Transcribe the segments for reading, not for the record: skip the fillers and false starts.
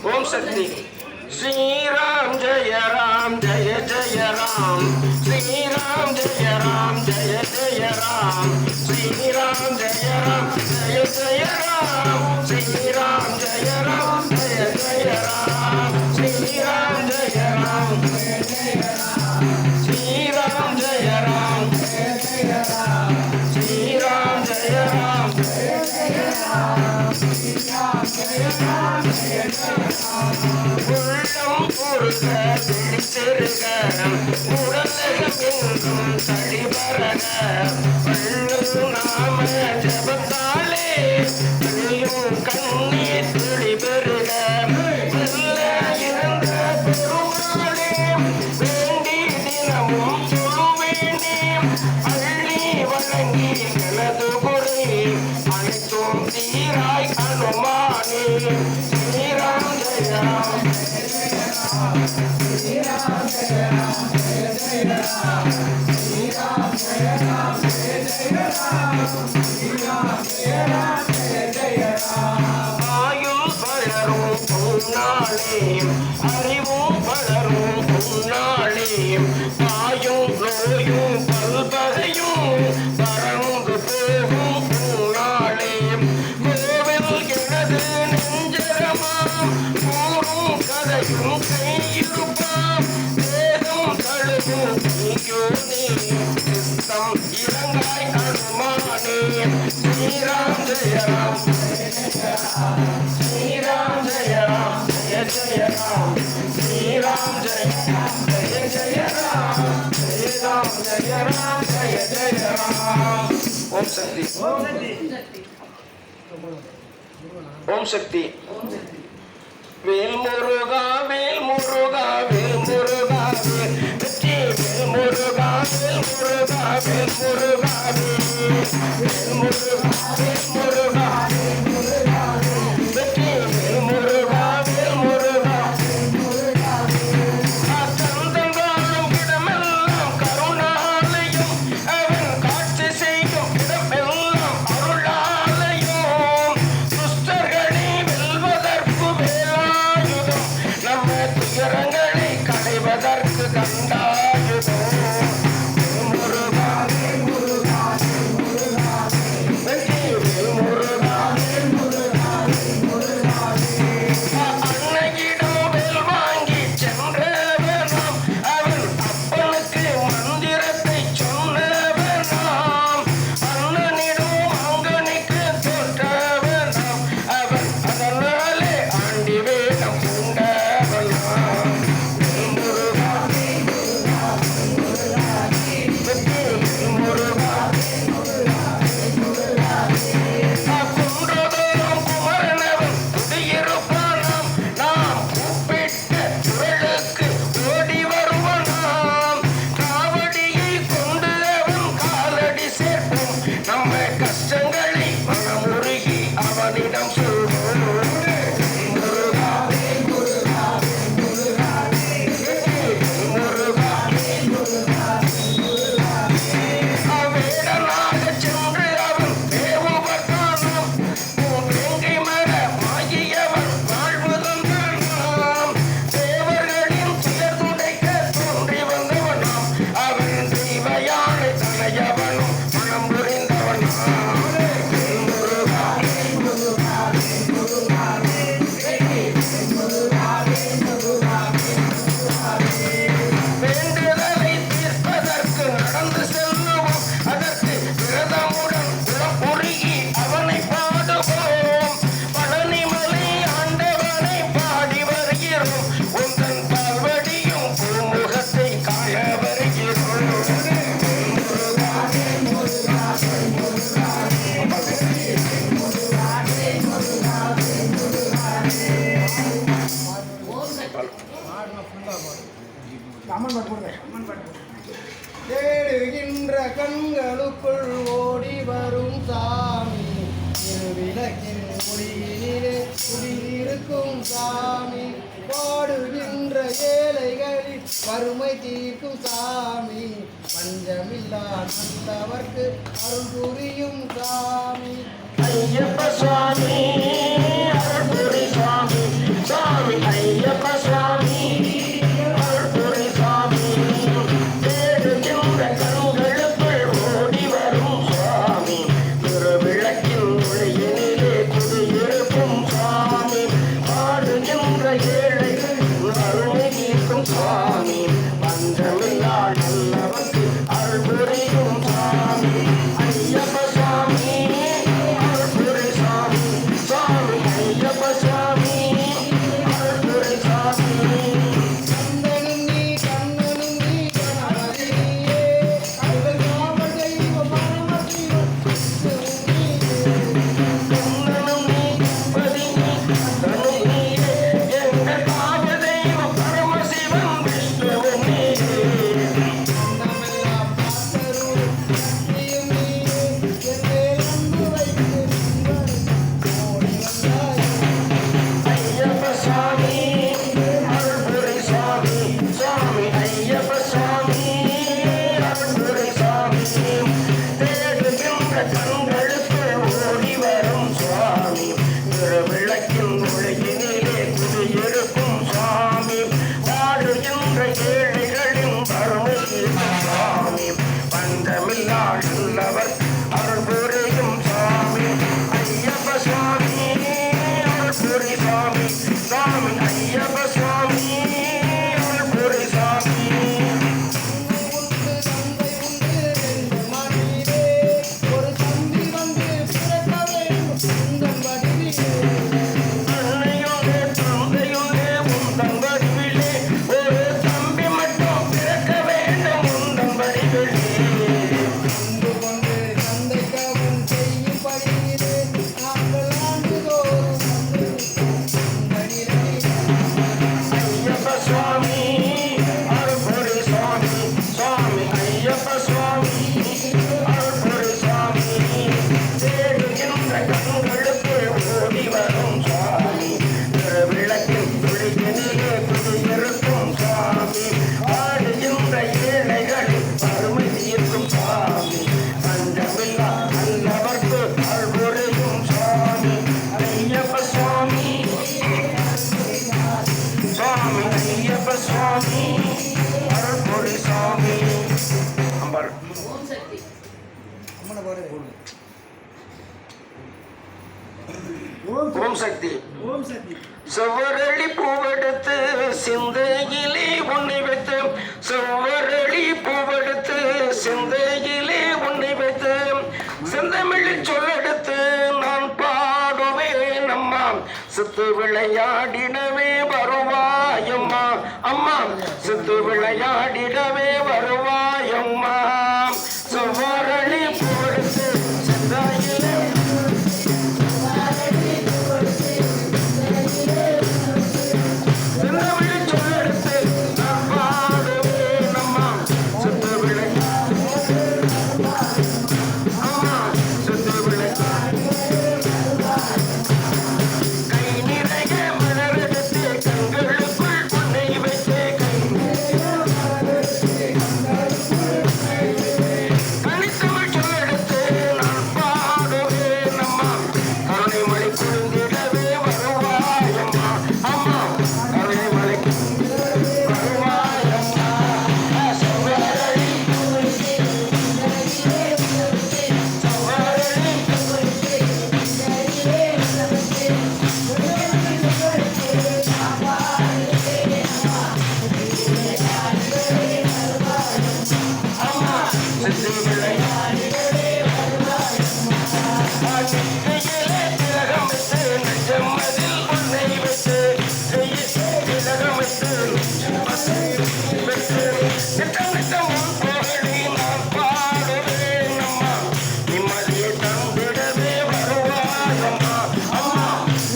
ओम शक्ति श्री राम जय राम जय जय राम श्री राम जय राम जय जय राम श्री राम जय राम जय जय राम श्री राम जय राम जय जय राम श्री राम जय राम जय जय राम श्री राम जय राम जय जय राम श्री राम जय राम जय जय राम श्री राम जय राम जय जय உள்ளம் பொருக பிடித்திருக உடலகமெங்கும் தடிபரக வள்ளும் நாம ஜபத்தாலே துளியும் கண்ணீர் துளி பெருக மெல்ல இருந்த பெருமாளே வேண்டி தினமும் தொழுவேண்டி அள்ளி வழங்கி எனது குறை அனைத்தும் தீராய் அனுமானே ஸ்ரீராம் ஜெய ராம் ஸ்ரீராம் ஜெய ராம் ஜெய ஜெய ராம் ஸ்ரீராம் ஜெய ராம் ஜெய ஜெய ராம் ஸ்ரீராம் ஜெய ராம் ஜெய ஜெய ராம் ஆயுள் வளரும் பொன்னாளே அறிவும் வளரும் பொன்னாளே தாயும் நோயும் பல்பகையும் பறந்து போகும் பொன்னாளே கோவில் எனது நெஞ்சரமாம் கூறும் கதையும் கையிருப்பாம் வேதம் தழுவும் நீயோனே சித்தம் இறங்காய் அனுமானே ஸ்ரீராம் ஜெய ராம் ஸ்ரீராம் ஜெய ராம் ஜெய ஜெய ராம் ஸ்ரீராம் ஜெய ராம் ஜெய ஜெய ராம் ஸ்ரீராம் ஜெய ராம் ஜெய ஜெய ராம் ஓம் சக்தி ஓம் சக்தி வேல் முருகா வேல் முருகா வேல் முருகா வேல் வெற்றி வேல் முருகா வேல் முருகா வேல் முருகா வேல் முருகா வேல் முருகா வேல் முருகா வெற்றி வேல் முருகா வேல் முருகா வேல் முருகா கந்தங்காலும் இடமெல்லாம் கருணாலயம் அவன் காட்சி செய்யும் இடமெல்லாம் அருளாலயம் துஷ்டர்களை வெல்வதற்கு வேலாயுதம் நம்ம துயரங்களை களைவதற்கு கண்டாயுதம் முருகா முருகா முருகா வெற்றி முருகா முருகா முருகா அன்னையிடம் வேல் வாங்கி சென்றவனாம் அவன் அப்பனுக்கு மந்திரத்தை சொன்னவனாம் அண்ணனிடம் அங்கனிக்கு தோற்றவனாம் அவன் அதனாலே ஆண்டி வேடம் கொண்டவனாம் முருகா குன்றதோறும் குமரனவன் குடியிருப்பானாம் நாம் கூப்பிட்ட குரலுக்கு ஓடி வருவனாம் காவடியை கொண்டு அவன் காலடி சேர்ப்போம் நம்ம கஷ்டங்களை மனமுருகி அவனிடம் சொல்வோம் முருகா முருகா முருகா முருகா வேடனாக சென்று அவன் தேவபட்டானாம் வேங்கை மர மாகியவன் வாழ்வு தந்தானாம் தேவர்களின் துயர் துடைக்க தோன்றி வந்தவனாம் அவன் தெய்வ யானை தலையவனும் மனம் புரிந்தவனாம் முருகா முருகா முருகா வேண்டுதலை தீர்ப்பதற்கு நடந்து செல்லுவோம் அதற்கு விரதமுடன் உருகி அவனை பாடுவோம் பழனிமலை ஆண்டவனை பாடி வருகிறோம் உந்தன் பால்வடியும் பூமுகத்தை காண வருகிறோம் முருகா முருகா முருகா தேடுகின்ற கண்களுக்குள் ஓடி வரும் சாமி விளக்கின் முடியிலே குடியிருக்கும் சாமி பாடுகின்ற ஏழைகளின் வறுமை தீர்க்கும் சாமி பஞ்சமில்லா நல்லவர்க்கு அருள் புரியும் சாமி ஐயப்ப சுவாமி அருள்புரி சுவாமி சுவாமி ஐயப்ப சுவாமி அருள்புரி சுவாமி தேடுகின்ற கண்களுக்குள் ஓடி வரும் சுவாமி திருவிளக்கின் ஒளியினிலே குடியிருக்கும் சுவாமி பாடுகின்ற ஏழைகள் அருளை நீக்கும் சுவாமி பஞ்சமில்லா நல்லவர்க்கு அருள் புரியும் சுவாமி ஐயப்ப சுவாமி அருள்புரி சுவாமி சுவாமி ஐயப்ப சுவாமி அருள்புரி சுவாமி கண்ணனும் நீ கண்ணனும் நீ கணபதி நீயே கண்கள் காவல் தெய்வம் பரமசிவம் கண்ணனும் நீ பதினி தனும் நீயே எங்கள் காவ தெய்வம் பரமசிவன் விஷ்ணுவும் நீயே நம்மெல்லாம் பார்த்தருள் நீயும் நீயே என் அன்பு வைத்து ஓடி வந்தாய் ஐயப்ப சுவாமி அருள்புரி சுவாமி சுவாமி ஐயப்ப சுவாமி அருள்புரி சுவாமி தேடுகின்ற கண்களுக்குள் ஓடி வரும் சுவாமி திருவிளக்கின் ஒளியினிலே குடியிருக்கும் சுவாமி வாழுகின்ற ஏழைகளின் வறுமை தீர்க்கும் சுவாமி பந்தமில்லா நல்லவர் அருள் புரியும் சுவாமி ஐயப்ப சுவாமி அருள்புரி சுவாமி சுவாமி ஐயப்ப சுவாமி அருள்புரி சுவாமி உண்டு தந்தை உண்டு ரெண்டு மடியிலே ஒரு தம்பி வந்து பிறக்க வேண்டும் உந்தன் வடிவிலே அன்னையுண்டே தந்தையுண்டே உந்தன் வடிவிலே ஒரு தம்பி மட்டும் பிறக்க வேண்டும் உந்தன் வடிவிலே அன்பு கொண்டு தந்தைக்கவும் செய்யும் படியிலே நாங்கள் ஆண்டுதோறும் வந்து உந்தனிலே ஐயப்ப சுவாமி அருள்புரி சுவாமி சுவாமி ஐயப்ப சுவாமி அருள்புரி சுவாமி தேடுகின்ற கண்களுக்கு ஓடி வரும் சுவாமி திருவிளக்கின் ஒளியினிலே குடியிருக்கும் சுவாமி ஆடுகின்ற ஏழைகளின் வறுமை தீர்க்கும் சுவாமி பஞ்சமில்லா நல்லவர்க்கு அருள் புரியும் சுவாமி ஐயப்ப சுவாமி சுவாமி ஐயப்ப சுவாமி அருள்புரி சுவாமி அம்பாள் அம்மனை பாடு ஓம் சக்தி ஓம் சக்தி செவ்வரளி பூவெடுத்து சிந்தையிலே உன்னை வைத்து செவ்வரளி பூவெடுத்து சிந்தையிலே உன்னை வைத்து செந்தமிழில் சொல்லெடுத்து நான் பாடுவேன் அம்மா சித்து விளையாடிடவே வருவாயம்மா அம்மா சித்து விளையாடிடவே வருவாயம்மா செவ்வரளி பூவெடுத்து சிந்தையிலே செந்தமிழில் சொல்லெடுத்து நான் பாடுவேன் அம்மா சித்து விளை அம்மா சித்து விளை கை நிறைய மலரெடுத்து கண்களுக்குள் பொன்னை வைத்து கனித்தமிழ் சொல்லெடுத்து நான் பாடுவேன் அம்மா கருணைமலை குழுந்திடவே வருவாயம்மா அம்மா கருணைமலை வருவாயம்மா செவ்வரளி செவ்வரளி அம்மா சித்து விளை கையிலே திலகமிட்டு நெஞ்சமதில் உன்னை வைத்து திலகமிட்டு வைத்து நித்தம் உன் புகழை நான் பாடுவேன் அம்மா நிம்மதியை தந்திடவே வருவாயம்மா அம்மா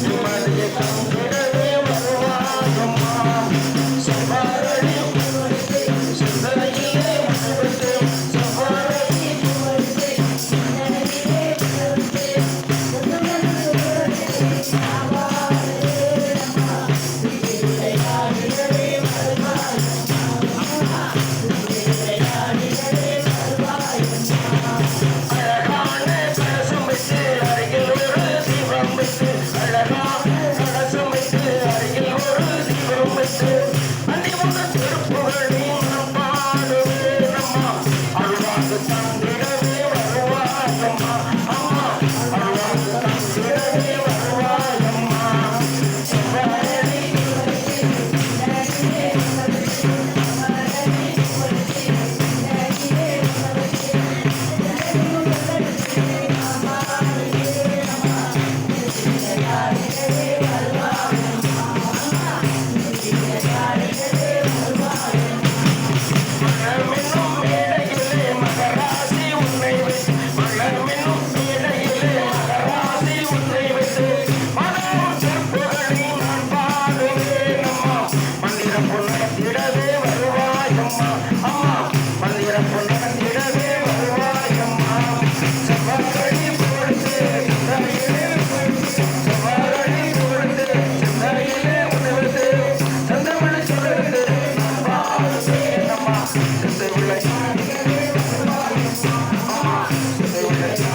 நிம்மதியை தந்திடவே வருவாயம்மா செவ்வாழி சிந்தையிலே வைத்து செவ்வாழி ராமா